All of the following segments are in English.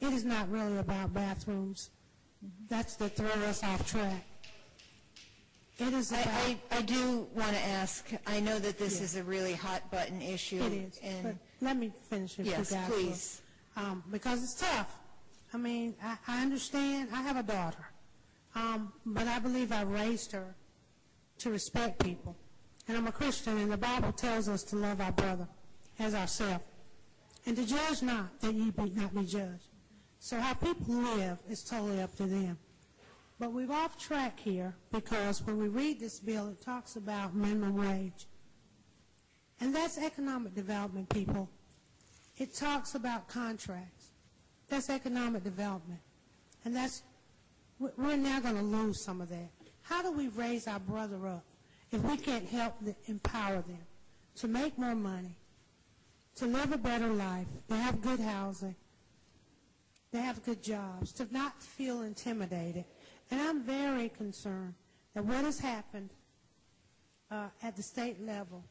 it is not really about bathrooms. That's to throw us off track. It is about... I do want to ask, I know that this is a really hot button issue. It is, but let me finish if yes, you guys please. will. Because it's tough. I mean, I understand. I have a daughter. But I believe I raised her to respect people. And I'm a Christian, and the Bible tells us to love our brother as ourselves. And to judge not, that ye be not be judged. So how people live is totally up to them. But we're off track here because when we read this bill, it talks about minimum wage. And that's economic development, people. It talks about contracts. That's economic development. And we're now going to lose some of that. How do we raise our brother up if we can't help empower them to make more money, to live a better life, to have good housing, to have good jobs, to not feel intimidated? And I'm very concerned that what has happened at the state level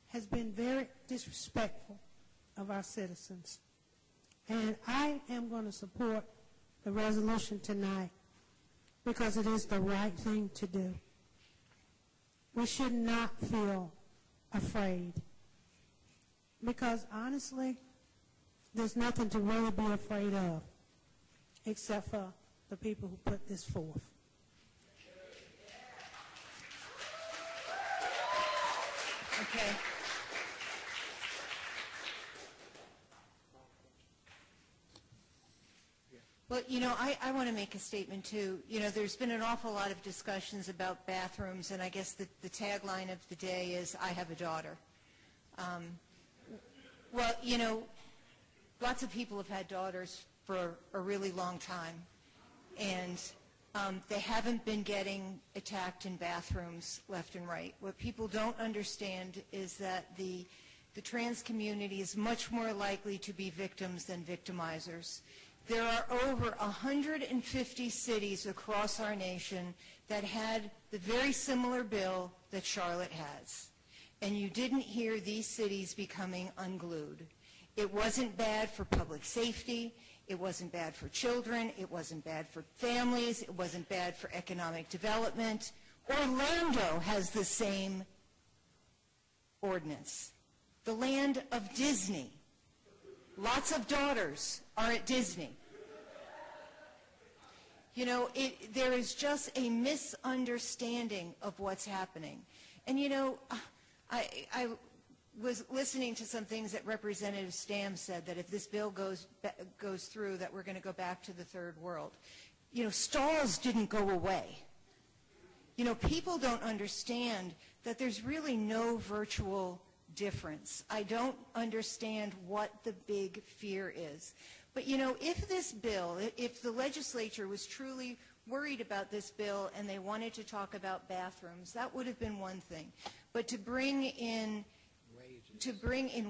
has been very disrespectful of our citizens. And I am going to support the resolution tonight because it is the right thing to do. We should not feel afraid because, honestly, there's nothing to really be afraid of except for the people who put this forth. Okay. Well, you know, I want to make a statement, too. You know, there's been an awful lot of discussions about bathrooms, and I guess the tagline of the day is, I have a daughter. Well, you know, lots of people have had daughters for a really long time, and they haven't been getting attacked in bathrooms left and right. What people don't understand is that the trans community is much more likely to be victims than victimizers. There are over 150 cities across our nation that had the very similar bill that Charlotte has. And you didn't hear these cities becoming unglued. It wasn't bad for public safety. It wasn't bad for children. It wasn't bad for families. It wasn't bad for economic development. Orlando has the same ordinance. The land of Disney. Lots of daughters are at Disney. You know, there is just a misunderstanding of what's happening. And, you know, I was listening to some things that Representative Stam said, that if this bill goes through, that we're going to go back to the third world. You know, stalls didn't go away. You know, people don't understand that there's really no virtual difference. I don't understand what the big fear is. But, you know, if this bill, if the legislature was truly worried about this bill and they wanted to talk about bathrooms, that would have been one thing. But to bring in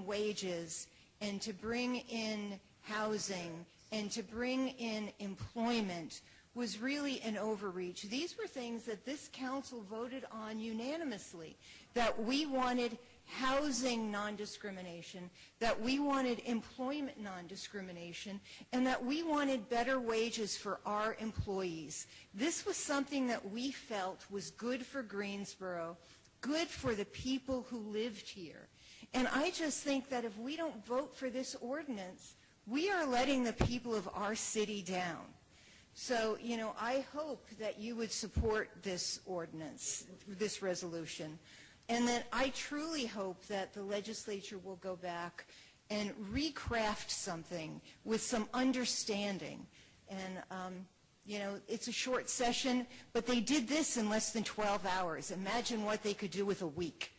wages and to bring in housing and to bring in employment was really an overreach. These were things that this council voted on unanimously, that we wanted housing non-discrimination, that we wanted employment non-discrimination, and that we wanted better wages for our employees. This was something that we felt was good for Greensboro, good for the people who lived here. And I just think that if we don't vote for this ordinance, we are letting the people of our city down. So, you know, I hope that you would support this ordinance, this resolution, and that I truly hope that the legislature will go back and recraft something with some understanding. And, you know, it's a short session, but they did this in less than 12 hours. Imagine what they could do with a week.